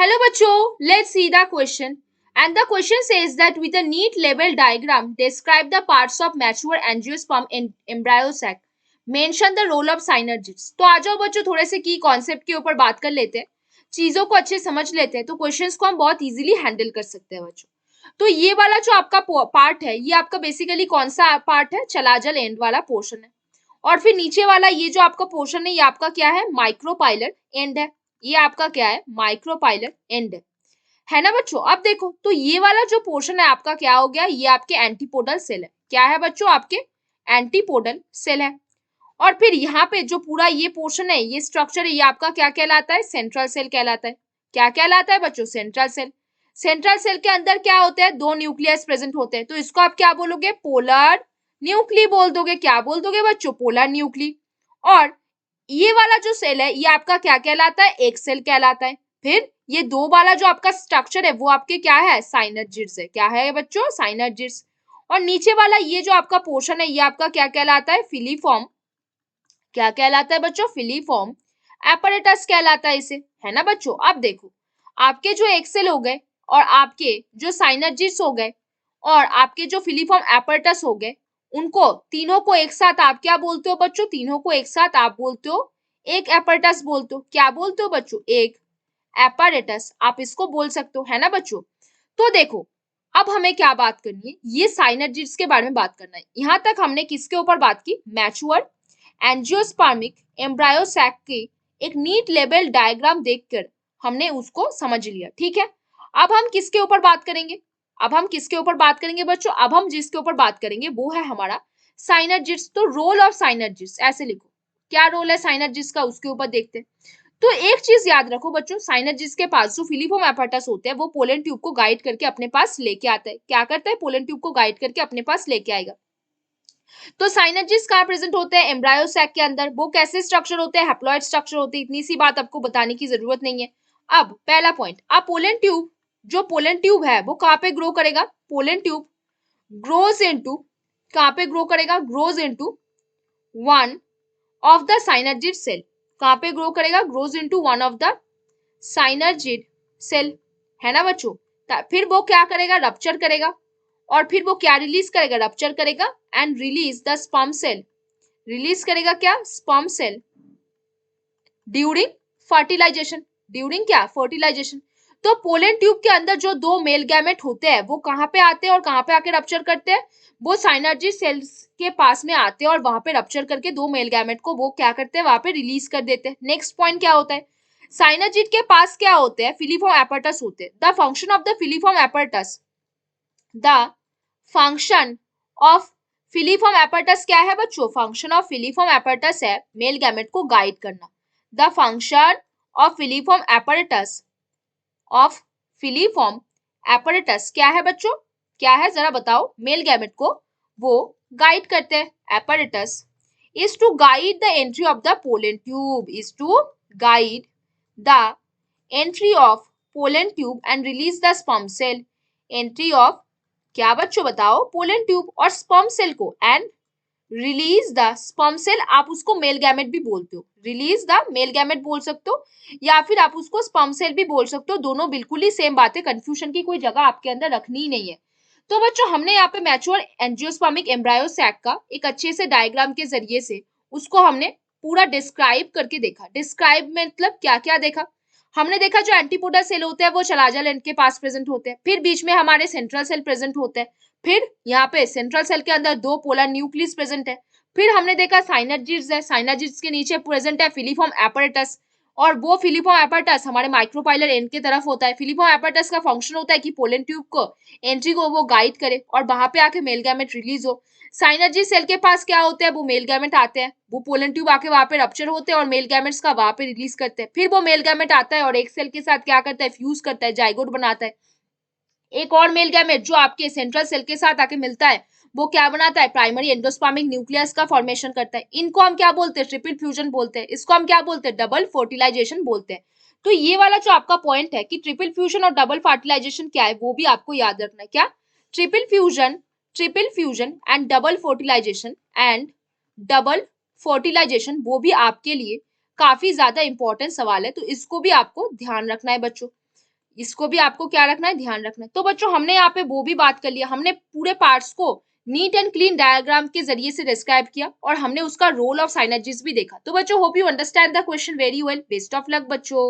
Hello bachcho, let's see the question. And the question says that with a neat label diagram, describe the parts of mature angiosperm in embryo sac. Mention the role of synergids. तो आ जाओ बच्चों थोड़े से की concept के ऊपर बात कर लेते हैं, चीजों को अच्छे समझ लेते हैं तो क्वेश्चंस को हम बहुत इजीली हैंडल कर सकते हैं बच्चों। तो ये वाला जो आपका पार्ट है ये आपका बेसिकली कौन सा पार्ट है, चलाजल एंड वाला पोर्शन है। और फिर नीचे वाला ये जो आपका पोर्शन है ये आपका क्या है, माइक्रोपाइलर एंड है। ये आपका क्या है, माइक्रोपाइलर एंड है ना बच्चों। अब देखो तो ये वाला जो पोर्शन है आपका क्या हो गया, ये आपके एंटीपोडल सेल है। क्या है बच्चों, आपके एंटीपोडल सेल है। और फिर यहाँ पे जो पूरा ये पोर्शन है, ये स्ट्रक्चर है, ये आपका क्या कहलाता है, सेंट्रल सेल कहलाता है। क्या कहलाता है बच्चों, सेंट्रल सेल। सेंट्रल सेल के अंदर क्या होते हैं, दो न्यूक्लियस प्रेजेंट होते हैं, तो इसको आप क्या बोलोगे, पोलर न्यूक्ली बोल दोगे। क्या बोल दोगे बच्चों, पोलर न्यूक्ली। और ये वाला जो सेल है ये आपका क्या कहलाता है, एक सेल कहलाता है। फिर ये दो वाला जो आपका स्ट्रक्चर है वो आपके क्या है, साइनर्जिड्स है। क्या है बच्चों, साइनर्जिड्स। और नीचे वाला ये जो आपका पोर्शन है ये आपका क्या कहलाता है, फिलीफॉर्म। क्या कहलाता है बच्चों, फिलीफॉर्म एपरेटस कहलाता है इसे, है ना बच्चों। अब देखो आपके जो एक्सेल हो गए और आपके जो साइनर्जिड्स हो गए और आपके जो फिलीफॉर्म एपरेटस हो गए, उनको तीनों को एक साथ आप क्या बोलते हो बच्चों, तीनों को एक साथ आप बोलते हो एक एपरेटस बोलते हो। क्या बोलते हो बच्चों, एक एपरेटस आप इसको बोल सकते हो, है ना बच्चों। तो देखो अब हमें क्या बात करनी है, ये साइनर्जिड्स के बारे में बात करना है। यहां तक हमने किसके ऊपर बात की, मैच्योर एंजियोस्पर्मिक एम्ब्रायो सैक के एक नीट लेवल डायग्राम देखकर हमने उसको समझ लिया, ठीक है। अब हम किसके ऊपर बात करेंगे, अब हम किसके ऊपर बात करेंगे बच्चों, अब हम जिसके ऊपर बात करेंगे वो है हमारा साइनर्जिड्स। तो रोल ऑफ साइनर्जिड्स ऐसे लिखो, क्या रोल है साइनर्जिड्स का उसके ऊपर देखते हैं। तो एक चीज याद रखो बच्चों, साइनर्जिड्स के पास जो फिलीफॉर्म एपरेटस होते हैं वो पोलन ट्यूब को गाइड करके अपने पास लेके आता है। क्या करता है, पोलन ट्यूब को गाइड करके अपने पास लेके आएगा। तो साइनर्जिड्स कहाँ प्रेजेंट होते हैं, एम्ब्रायो सैक के अंदर। वो कैसे स्ट्रक्चर होते हैं, हैप्लॉइड स्ट्रक्चर होते हैं। इतनी सी बात आपको बताने की जरूरत नहीं है। अब पहला पॉइंट, अब पोलन ट्यूब, जो पोलन ट्यूब है वो कहाँ पे ग्रो करेगा, पोलन ट्यूब ग्रोज इनटू, कहाँ पे ग्रो करेगा, grows into one of the synergid cell. कहाँ पे ग्रो करेगा, grows into one of the synergid cell, है ना बच्चों। फिर वो क्या करेगा, रप्चर करेगा। और फिर वो क्या रिलीज करेगा, रप्चर करेगा and release the sperm cell. Release करेगा क्या, sperm cell during fertilisation, during क्या, फर्टिलाइजेशन। तो पोलन ट्यूब के अंदर जो दो मेल गैमेट होते हैं वो कहाँ पे आते हैं और कहाँ पे आके रप्चर करते हैं, वो साइनर्जी सेल्स के पास में आते हैं और वहां पे रप्चर करके दो मेल गैमेट को वो क्या करते हैं, वहां पे रिलीज कर देते हैं। नेक्स्ट पॉइंट क्या होता है, साइनर्जिड के पास क्या होते हैं, फिलीफॉर्म एपरेटस होते हैं। The function of the filiform apparatus, the function of filiform apparatus क्या है बच्चों, फंक्शन ऑफ फिलीफॉर्म एपरेटस है मेल गैमेट को गाइड करना। The function of filiform apparatus, of filiform apparatus क्या है बच्चों, क्या है जरा बताओ, मेल गैमेट को वो गाइड करते हैं। Apparatus is to guide the entry of the pollen tube, is to guide the entry of pollen tube and release the sperm cell. Entry of क्या बच्चों बताओ, पोलन ट्यूब और स्पर्म सेल को, and release the sperm cell, आप उसको male gamete भी बोलते हो, रिलीज द मेल गैमेट बोल सकते हो या फिर आप उसको स्पर्म सेल भी बोल सकते हो। दोनों बिल्कुल ही सेम बात है, कंफ्यूजन की कोई जगह आपके अंदर रखनी ही नहीं है। तो बच्चों हमने यहाँ पे मैच्योर एंजियोस्पर्मिक एम्ब्रायो सैक का एक अच्छे से डायग्राम के जरिए से उसको हमने पूरा डिस्क्राइब करके देखा। डिस्क्राइब मतलब क्या क्या देखा, हमने देखा जो एंटीपोडल सेल होते हैं वो चलाजल एंड के पास प्रेजेंट होते हैं। फिर बीच में हमारे सेंट्रल सेल प्रेजेंट होते हैं। फिर यहाँ पे सेंट्रल सेल के अंदर दो पोलर न्यूक्लियस प्रेजेंट है। फिर हमने देखा साइनर्जिड्स है, साइनर्जिड्स के नीचे प्रेजेंट है फिलीफॉर्म एपरेटस, और वो फिलीफॉर्म एपरेटस हमारे माइक्रोपाइलर एंड के तरफ होता है। फिलीफॉर्म एपरेटस का फंक्शन होता है कि पोलन ट्यूब को एंट्री को वो गाइड करे और वहां पे आके मेल गैमेट रिलीज हो। साइनर्जी सेल के पास क्या होता है, वो मेल गैमेट आते हैं, वो पोलन ट्यूब आके वहां पे रप्चर होते हैं और मेल गैमेट्स का वहां पे रिलीज करते हैं। फिर वो मेल गैमेट आता है और एक सेल के साथ क्या करता है, फ्यूज करता है, जाइगोट बनाता है। एक और मेल गैमेट जो आपके सेंट्रल सेल के साथ आके मिलता है वो क्या बनाता है, प्राइमरी एंडोस्पर्मिक न्यूक्लियस का फॉर्मेशन करता है। इनको हम क्या बोलते हैं, ट्रिपल फ्यूजन बोलते हैं। इसको हम क्या बोलते हैं, डबल फर्टिलाइजेशन बोलते हैं। तो ये वाला जो आपका पॉइंट है कि ट्रिपल फ्यूजन और डबल फर्टिलाइजेशन क्या है वो भी आपको याद रखना है। क्या, triple fusion and double fertilisation, and double fertilisation वो भी आपके लिए काफी ज्यादा इंपॉर्टेंट सवाल है, तो इसको भी आपको ध्यान रखना है बच्चों। इसको भी आपको क्या रखना है, ध्यान रखना है। तो बच्चों हमने यहाँ पे वो भी बात कर लिया, हमने पूरे पार्ट्स को नीट एंड क्लीन डायग्राम के जरिए से डिस्क्राइब किया और हमने उसका रोल ऑफ साइनर्जीज भी देखा। तो बच्चों hope you understand the question very well. Best of luck बच्चों।